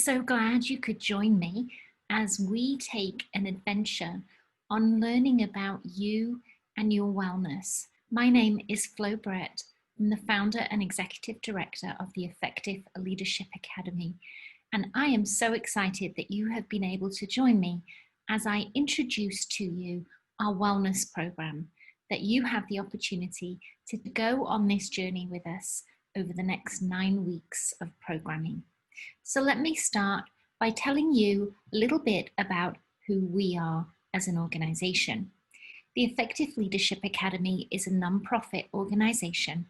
so glad you could join me as we take an adventure on learning about you and your wellness. My name is Flo Brett. I'm the founder and executive director of the Effective Leadership Academy, and I am so excited that you have been able to join me as I introduce to you our wellness program, that you have the opportunity to go on this journey with us over the next 9 weeks of programming. So let me start by telling you a little bit about who we are as an organization. The Effective Leadership Academy is a nonprofit organization,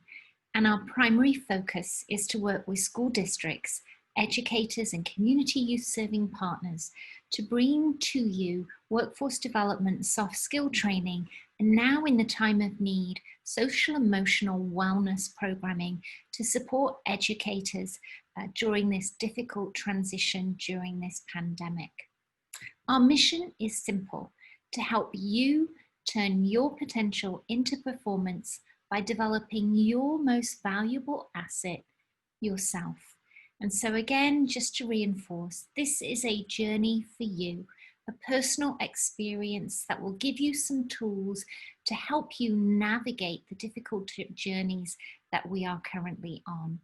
and our primary focus is to work with school districts, educators, and community youth serving partners to bring to you workforce development, soft skill training, and now in the time of need, social emotional wellness programming to support educators during this difficult transition during this pandemic. Our mission is simple: to help you turn your potential into performance by developing your most valuable asset, yourself. And so again, just to reinforce, this is a journey for you, a personal experience that will give you some tools to help you navigate the difficult journeys that we are currently on.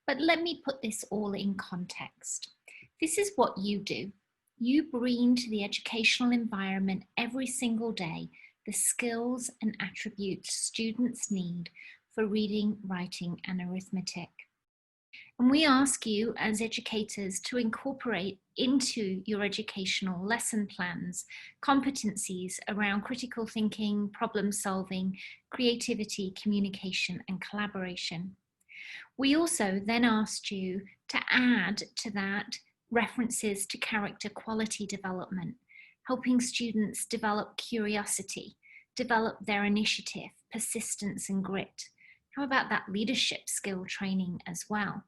But let me put this all in context. This is what you do. You bring to the educational environment every single day the skills and attributes students need for reading, writing, and arithmetic. And we ask you as educators to incorporate into your educational lesson plans competencies around critical thinking, problem solving, creativity, communication, and collaboration. We also then asked you to add to that references to character quality development, helping students develop curiosity, develop their initiative, persistence, and grit. How about that leadership skill training as well?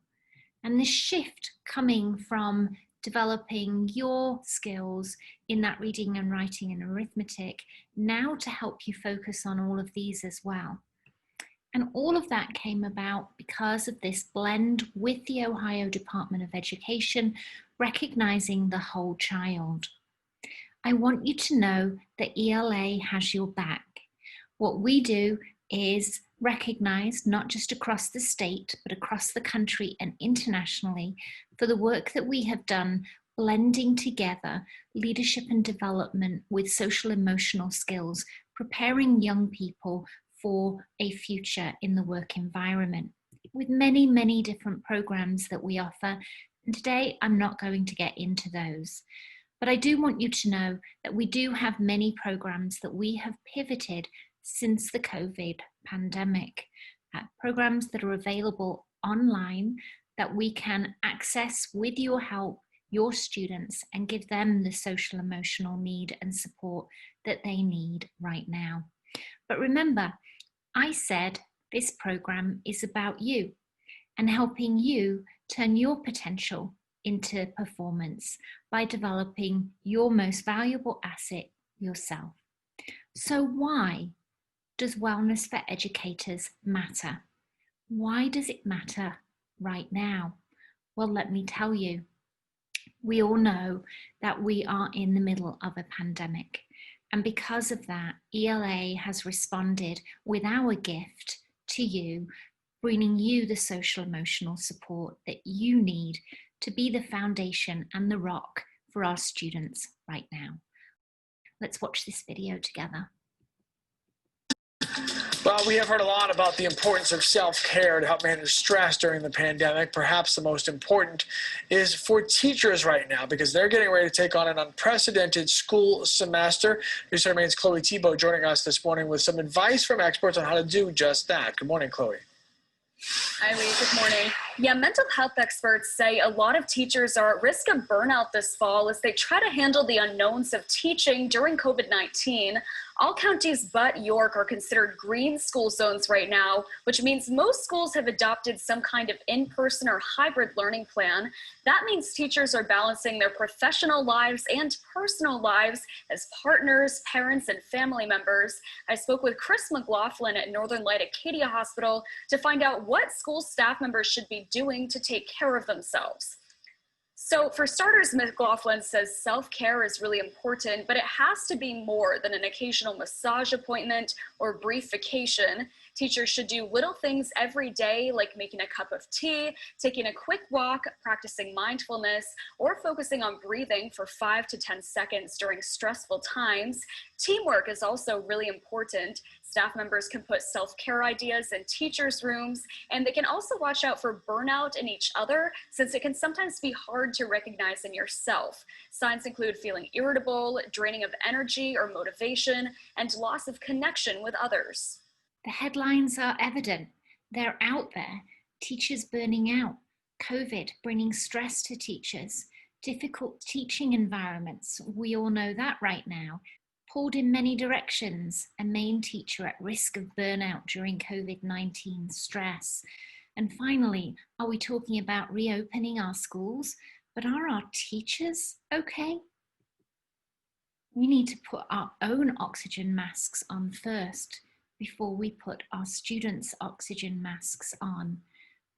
And this shift coming from developing your skills in that reading and writing and arithmetic, now to help you focus on all of these as well. And all of that came about because of this blend with the Ohio Department of Education, recognizing the whole child. I want you to know that ELA has your back. What we do is recognize, not just across the state, but across the country and internationally, for the work that we have done blending together leadership and development with social emotional skills, preparing young people for a future in the work environment with many, many different programs that we offer. And today I'm not going to get into those, but I do want you to know that we do have many programs that we have pivoted since the COVID pandemic, programs that are available online that we can access with your help, your students, and give them the social emotional need and support that they need right now. But remember, I said this program is about you and helping you turn your potential into performance by developing your most valuable asset, yourself. So why does wellness for educators matter? Why does it matter right now? Well, let me tell you. We all know that we are in the middle of a pandemic. And because of that, ELA has responded with our gift to you, bringing you the social emotional support that you need to be the foundation and the rock for our students right now. Let's watch this video together. Well, we have heard a lot about the importance of self-care to help manage stress during the pandemic. Perhaps the most important is for teachers right now, because they're getting ready to take on an unprecedented school semester. News Remain's Chloe Thibault joining us this morning with some advice from experts on how to do just that. Good morning, Chloe. Hi, Lee. Good morning. Yeah, mental health experts say a lot of teachers are at risk of burnout this fall as they try to handle the unknowns of teaching during COVID-19. All counties but York are considered green school zones right now, which means most schools have adopted some kind of in-person or hybrid learning plan. That means teachers are balancing their professional lives and personal lives as partners, parents, and family members. I spoke with Chris McLaughlin at Northern Light Acadia Hospital to find out what school staff members should be doing to take care of themselves. So for starters, McLaughlin says self-care is really important, but it has to be more than an occasional massage appointment or brief vacation. Teachers should do little things every day, like making a cup of tea, taking a quick walk, practicing mindfulness, or focusing on breathing for 5 to 10 seconds during stressful times. Teamwork is also really important. Staff members can put self-care ideas in teachers' rooms, and they can also watch out for burnout in each other, since it can sometimes be hard to recognize in yourself. Signs include feeling irritable, draining of energy or motivation, and loss of connection with others. The headlines are evident. They're out there. Teachers burning out, COVID bringing stress to teachers, difficult teaching environments. We all know that right now. Pulled in many directions, a main teacher at risk of burnout during COVID-19 stress. And finally, are we talking about reopening our schools? But are our teachers okay? We need to put our own oxygen masks on first before we put our students' oxygen masks on.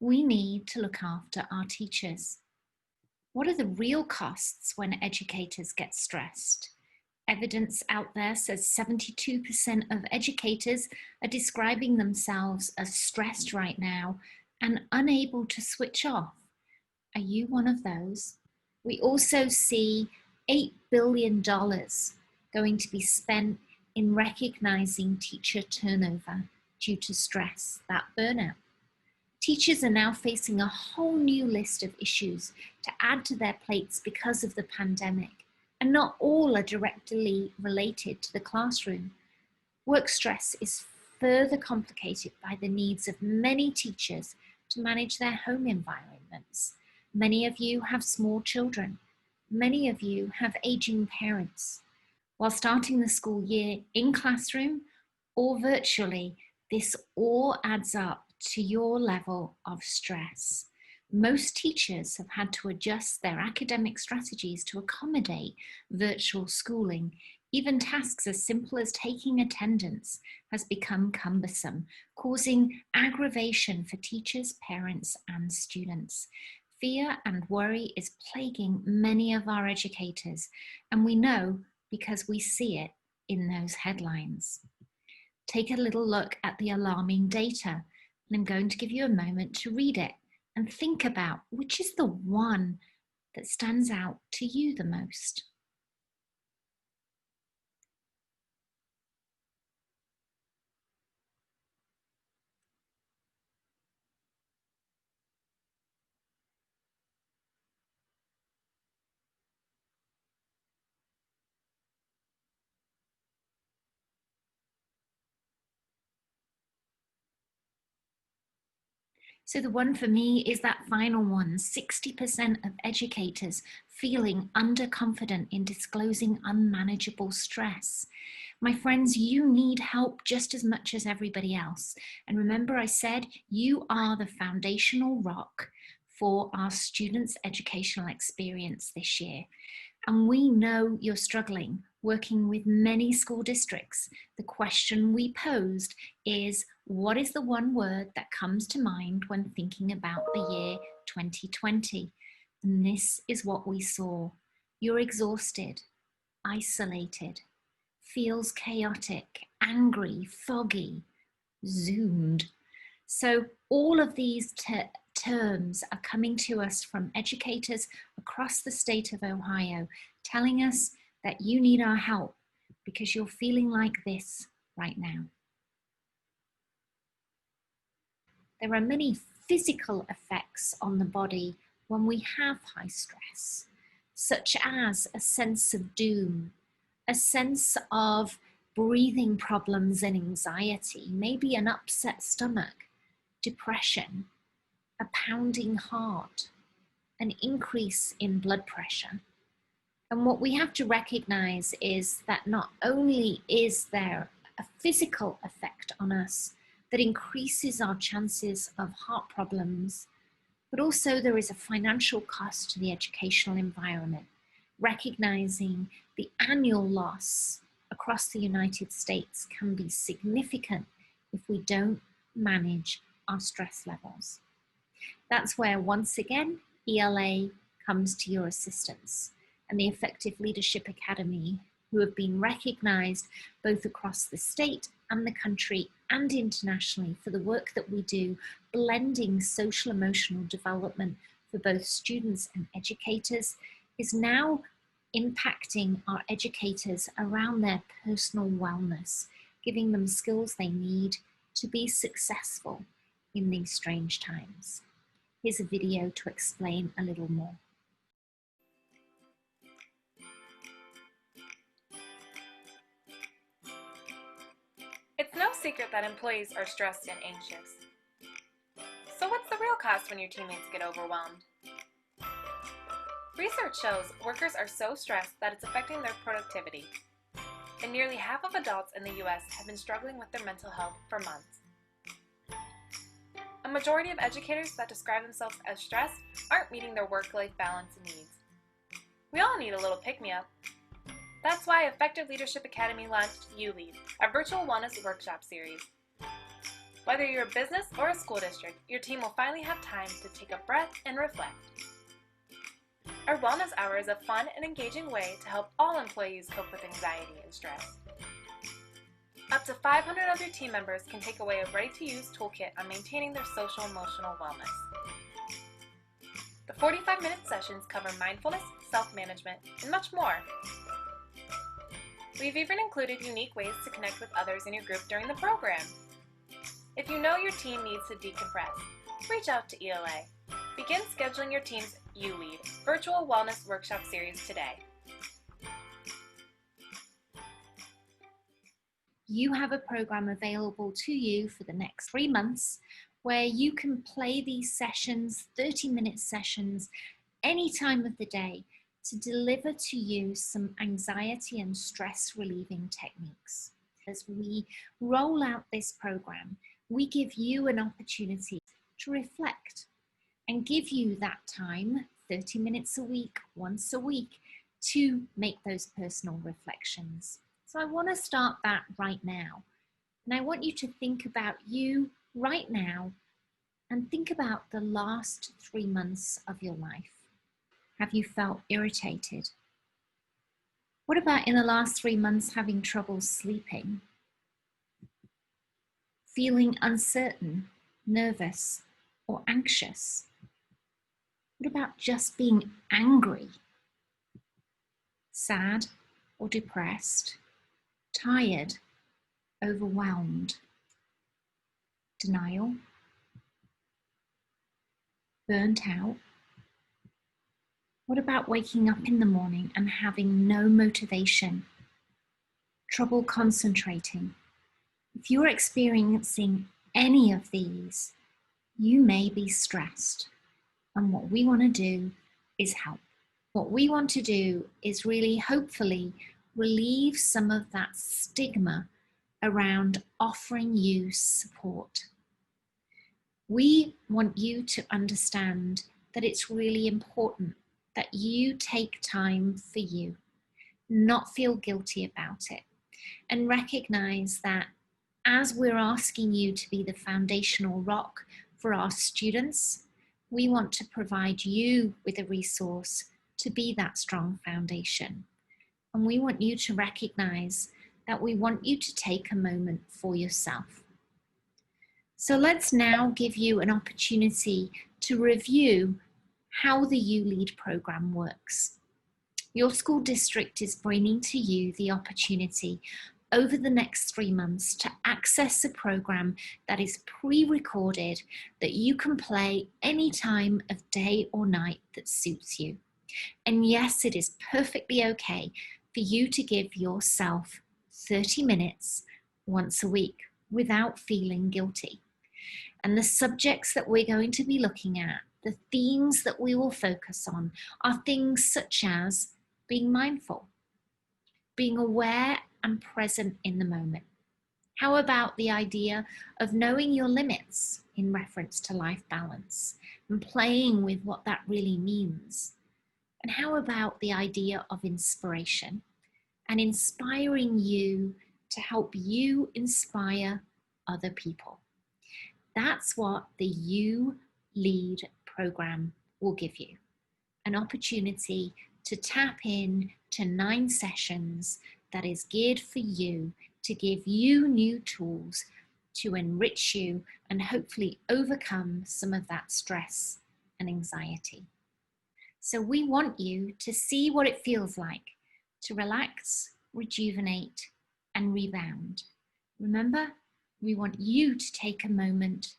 We need to look after our teachers. What are the real costs when educators get stressed? Evidence out there says 72% of educators are describing themselves as stressed right now and unable to switch off. Are you one of those? We also see $8 billion going to be spent in recognizing teacher turnover due to stress, that burnout. Teachers are now facing a whole new list of issues to add to their plates because of the pandemic, and not all are directly related to the classroom. Work stress is further complicated by the needs of many teachers to manage their home environments. Many of you have small children. Many of you have aging parents. While starting the school year in classroom or virtually, this all adds up to your level of stress. Most teachers have had to adjust their academic strategies to accommodate virtual schooling. Even tasks as simple as taking attendance has become cumbersome, causing aggravation for teachers, parents, and students. Fear and worry is plaguing many of our educators, and we know because we see it in those headlines. Take a little look at the alarming data, and I'm going to give you a moment to read it and think about which is the one that stands out to you the most. So the one for me is that final one, 60% of educators feeling underconfident in disclosing unmanageable stress. My friends, you need help just as much as everybody else. And remember I said you are the foundational rock for our students' educational experience this year. And we know you're struggling working with many school districts. The question we posed is, what is the one word that comes to mind when thinking about the year 2020? And this is what we saw. You're exhausted, isolated, feels chaotic, angry, foggy, zoomed. So all of these terms are coming to us from educators across the state of Ohio, telling us that you need our help because you're feeling like this right now. There are many physical effects on the body when we have high stress, such as a sense of doom, a sense of breathing problems and anxiety, maybe an upset stomach, depression, a pounding heart, an increase in blood pressure. And what we have to recognize is that not only is there a physical effect on us that increases our chances of heart problems, but also there is a financial cost to the educational environment, recognizing the annual loss across the United States can be significant if we don't manage our stress levels. That's where, once again, ELA comes to your assistance, and the Effective Leadership Academy, who have been recognized both across the state and the country and internationally for the work that we do, blending social emotional development for both students and educators, is now impacting our educators around their personal wellness, giving them skills they need to be successful in these strange times. Here's a video to explain a little more. It's no secret that employees are stressed and anxious. So what's the real cost when your teammates get overwhelmed? Research shows workers are so stressed that it's affecting their productivity. And nearly half of adults in the US have been struggling with their mental health for months. A majority of educators that describe themselves as stressed aren't meeting their work-life balance needs. We all need a little pick-me-up. That's why Effective Leadership Academy launched You Lead, a virtual wellness workshop series. Whether you're a business or a school district, your team will finally have time to take a breath and reflect. Our wellness hour is a fun and engaging way to help all employees cope with anxiety and stress. Up to 500 of your team members can take away a ready-to-use toolkit on maintaining their social-emotional wellness. The 45-minute sessions cover mindfulness, self-management, and much more. We've even included unique ways to connect with others in your group during the program. If you know your team needs to decompress, reach out to ELA. Begin scheduling your team's You Lead virtual wellness workshop series today. You have a program available to you for the next 3 months where you can play these sessions, 30-minute sessions, any time of the day, to deliver to you some anxiety and stress relieving techniques. As we roll out this program, we give you an opportunity to reflect and give you that time, 30 minutes a week, once a week, to make those personal reflections. So I want to start that right now. And I want you to think about you right now and think about the last 3 months of your life. Have you felt irritated? What about in the last 3 months having trouble sleeping? Feeling uncertain, nervous, or anxious? What about just being angry? Sad or depressed? Tired? Overwhelmed? Denial? Burnt out? What about waking up in the morning and having no motivation? Trouble concentrating? If you're experiencing any of these, you may be stressed. And what we want to do is help. What we want to do is really, hopefully, relieve some of that stigma around offering you support. We want you to understand that it's really important that you take time for you, not feel guilty about it, and recognize that as we're asking you to be the foundational rock for our students, we want to provide you with a resource to be that strong foundation. And we want you to recognize that we want you to take a moment for yourself. So let's now give you an opportunity to review how the You Lead program works. Your school district is bringing to you the opportunity over the next 3 months to access a program that is pre-recorded that you can play any time of day or night that suits you. And yes, it is perfectly okay for you to give yourself 30 minutes once a week without feeling guilty. And the subjects that we're going to be looking at, the themes that we will focus on, are things such as being mindful, being aware and present in the moment. How about the idea of knowing your limits in reference to life balance and playing with what that really means? And how about the idea of inspiration and inspiring you to help you inspire other people? That's what the You Lead program will give you. an opportunity to tap in to 9 sessions that is geared for you to give you new tools to enrich you and hopefully overcome some of that stress and anxiety. So we want you to see what it feels like to relax, rejuvenate, and rebound. Remember, we want you to take a moment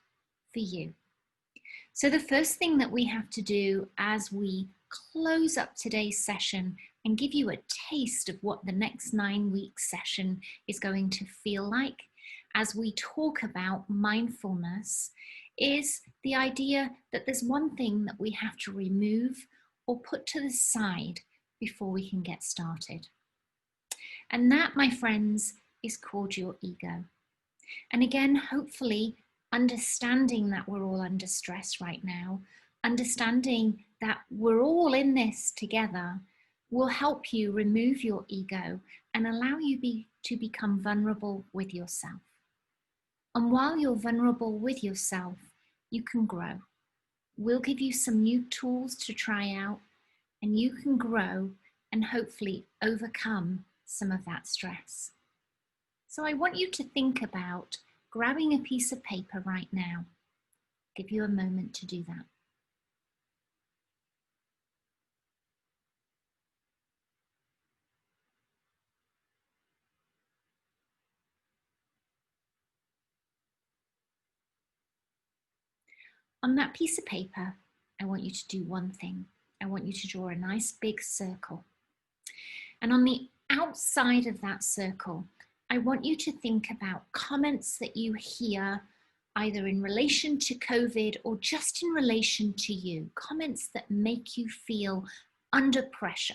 for you. So the first thing that we have to do as we close up today's session and give you a taste of what the next 9-week session is going to feel like as we talk about mindfulness is the idea that there's one thing that we have to remove or put to the side before we can get started. And that, my friends, is called your ego. And again, hopefully, understanding that we're all under stress right now, understanding that we're all in this together will help you remove your ego and allow you to become vulnerable with yourself. And while you're vulnerable with yourself, you can grow. We'll give you some new tools to try out, and you can grow and hopefully overcome some of that stress. So I want you to think about grabbing a piece of paper right now. I'll give you a moment to do that. On that piece of paper, I want you to do one thing. I want you to draw a nice big circle. And on the outside of that circle, I want you to think about comments that you hear either in relation to COVID or just in relation to you, comments that make you feel under pressure.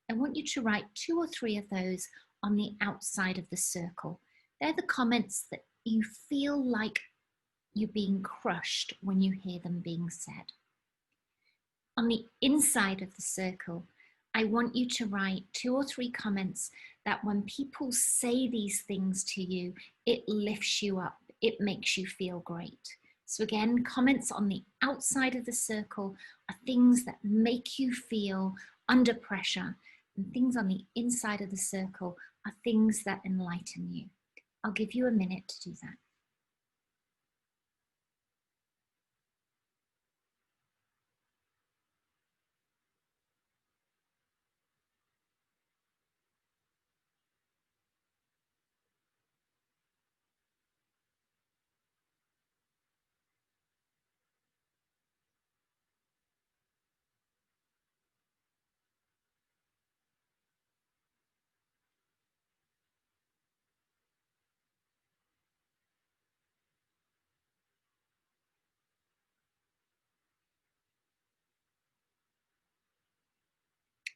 I want you to write 2 or 3 of those on the outside of the circle. They're the comments that you feel like you're being crushed when you hear them being said. On the inside of the circle, I want you to write 2 or 3 comments that when people say these things to you, it lifts you up, it makes you feel great. So again, comments on the outside of the circle are things that make you feel under pressure, and things on the inside of the circle are things that enlighten you. I'll give you a minute to do that.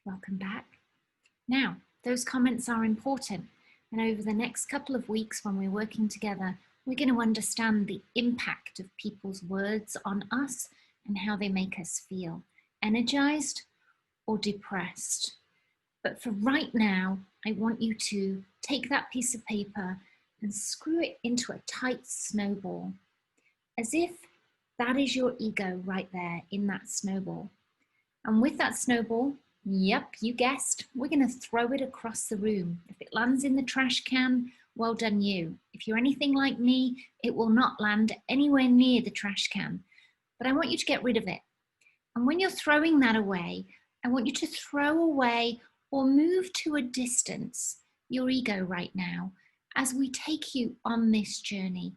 Welcome back. Now, those comments are important, and over the next couple of weeks when we're working together, we're going to understand the impact of people's words on us and how they make us feel energized or depressed. But for right now, I want you to take that piece of paper and screw it into a tight snowball, as if that is your ego right there in that snowball. And with that snowball, yep, you guessed, we're going to throw it across the room. If it lands in the trash can, well done you. If you're anything like me, it will not land anywhere near the trash can. But I want you to get rid of it. And when you're throwing that away, I want you to throw away or move to a distance your ego right now as we take you on this journey,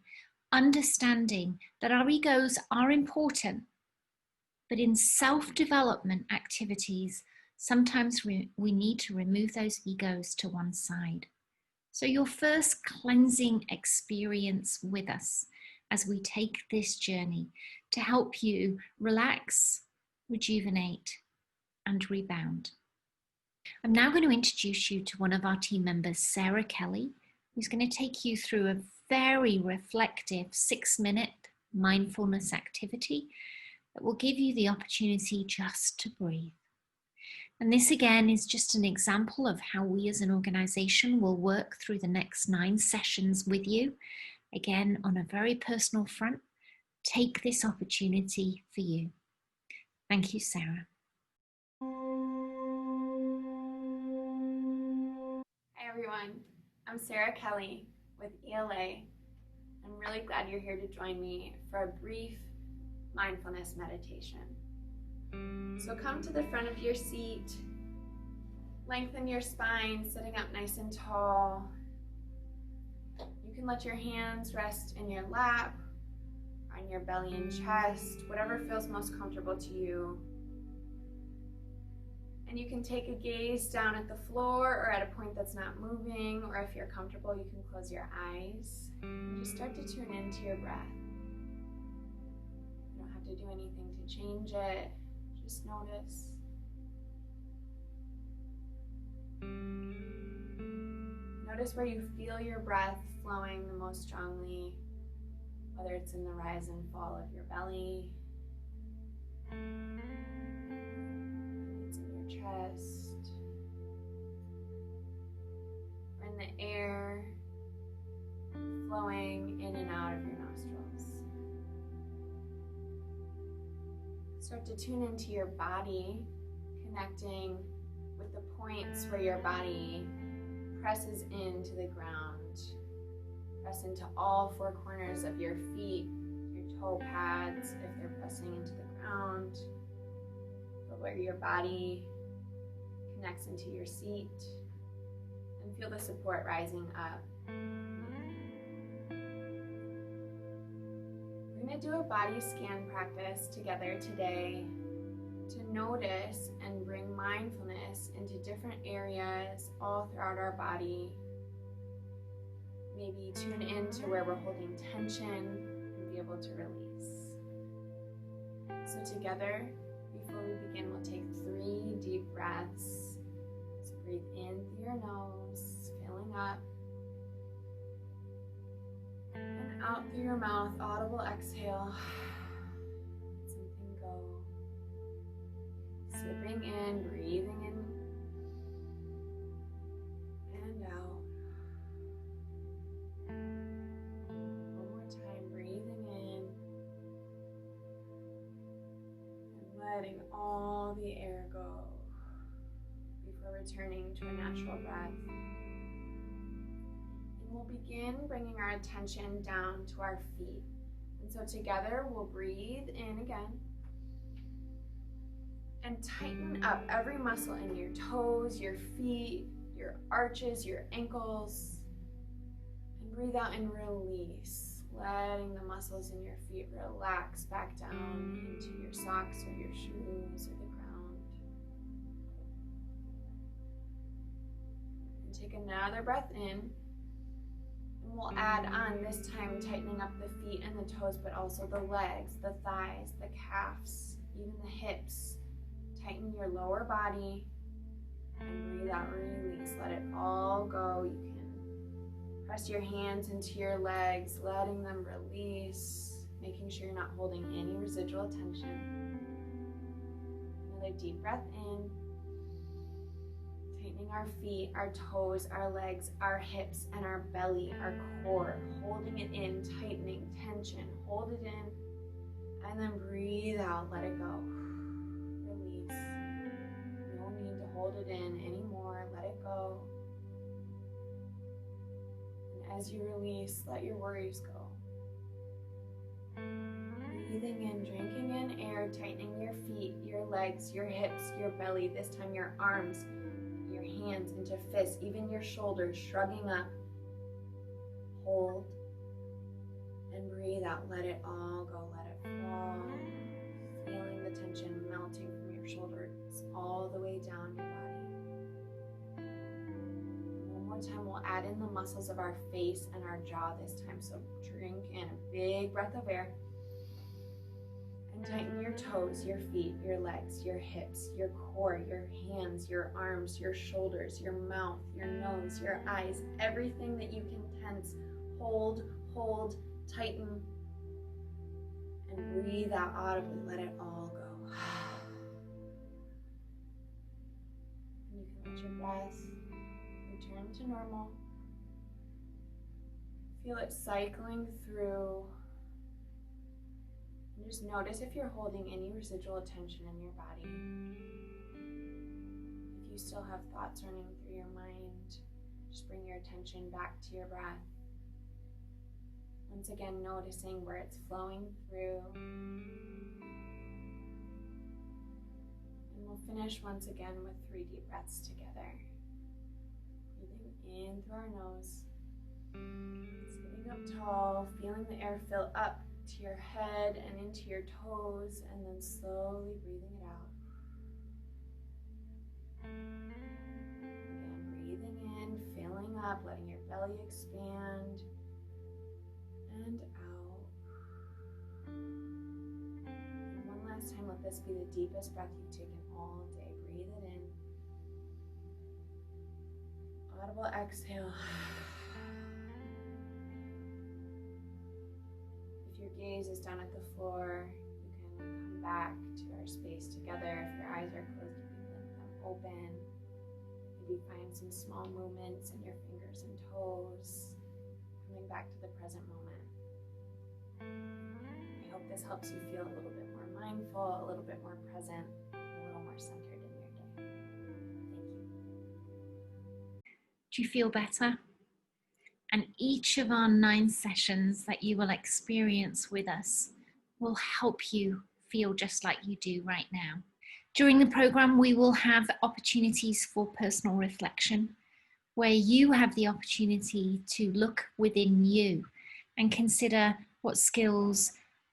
understanding that our egos are important, but in self-development activities, sometimes we need to remove those egos to one side. So your first cleansing experience with us as we take this journey to help you relax, rejuvenate, and rebound. I'm now going to introduce you to one of our team members, Sarah Kelly, who's going to take you through a very reflective 6-minute mindfulness activity that will give you the opportunity just to breathe. And this again is just an example of how we as an organization will work through the next 9 sessions with you. Again, on a very personal front, take this opportunity for you. Thank you, Sarah. I'm Sarah Kelly with ELA. I'm really glad you're here to join me for a brief mindfulness meditation. So come to the front of your seat, lengthen your spine, sitting up nice and tall. You can let your hands rest in your lap, on your belly and chest, whatever feels most comfortable to you. And you can take a gaze down at the floor or at a point that's not moving, or if you're comfortable, you can close your eyes and just start to tune into your breath. You don't have to do anything to change it, just notice. Notice where you feel your breath flowing the most strongly, whether it's in the rise and fall of your belly, it's in your chest, or in the air flowing in and out of your nostrils. Start to tune into your body, connecting with the points where your body presses into the ground. Press into all four corners of your feet, your toe pads if they're pressing into the ground, but where your body connects into your seat, and feel the support rising up. We're going to do a body scan practice together today to notice and bring mindfulness into different areas all throughout our body. Maybe tune into where we're holding tension and be able to release. So together, before we begin, we'll take 3 deep breaths. So breathe in through your nose, filling up, and out through your mouth, audible exhale. Let something go. Sipping in, breathing in and out. One more time, breathing in and letting all the air go before returning to a natural breath. And we'll begin bringing our attention down to our feet. And so together we'll breathe in again. And tighten up every muscle in your toes, your feet, your arches, your ankles. And breathe out and release, letting the muscles in your feet relax back down into your socks or your shoes or the ground. And take another breath in. And we'll add on, this time tightening up the feet and the toes, but also the legs, the thighs, the calves, even the hips. Tighten your lower body and breathe out, release. Let it all go. You can press your hands into your legs, letting them release, making sure you're not holding any residual tension. Another deep breath in. Tightening our feet, our toes, our legs, our hips, and our belly, our core. Holding it in, tightening, tension. Hold it in, and then breathe out. Let it go. Hold it in anymore, let it go. And as you release, let your worries go. Breathing in, drinking in air, tightening your feet, your legs, your hips, your belly, this time your arms, your hands into fists, even your shoulders, shrugging up. Hold and breathe out, let it all go, let it fall. Feeling the tension melting from your shoulders all the way down your body. One more time, we'll add in the muscles of our face and our jaw this time. So drink in a big breath of air and tighten your toes, your feet, your legs, your hips, your core, your hands, your arms, your shoulders, your mouth, your nose, your eyes, everything that you can tense. Hold, tighten, and breathe out audibly. Let it all go. And you can let your breath return to normal. Feel it cycling through. And just notice if you're holding any residual tension in your body. If you still have thoughts running through your mind, Just bring your attention back to your breath. Once again, noticing where it's flowing through. And we'll finish once again with 3 deep breaths together. Breathing in through our nose. Sitting up tall, feeling the air fill up to your head and into your toes, and then slowly breathing it out. Again, breathing in, filling up, letting your belly expand, and out. And one last time, let this be the deepest breath you've taken all day. Breathe it in. Audible exhale. If your gaze is down at the floor, you can come back to our space together. If your eyes are closed, you can let them open. Maybe find some small movements in your fingers and toes, coming back to the present moment. I hope this helps you feel a little bit more mindful, a little bit more present, a little more centered in your day. Thank you. Do you feel better? And each of our 9 sessions that you will experience with us will help you feel just like you do right now. During the program, we will have opportunities for personal reflection, where you have the opportunity to look within you and consider what skills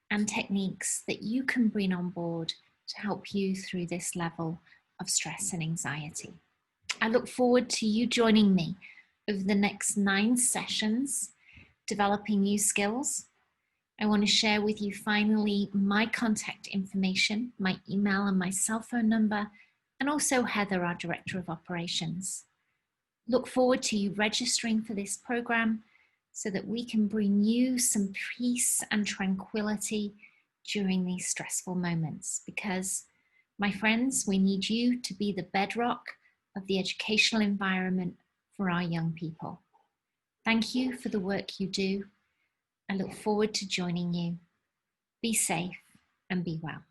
and techniques that you can bring on board to help you through this level of stress and anxiety. I look forward to you joining me over the next 9 sessions, developing new skills. I want to share with you finally my contact information, my email and my cell phone number, and also Heather, our Director of Operations. Look forward to you registering for this program so that we can bring you some peace and tranquility during these stressful moments, because, my friends, we need you to be the bedrock of the educational environment for our young people. Thank you for the work you do. I look forward to joining you. Be safe and be well.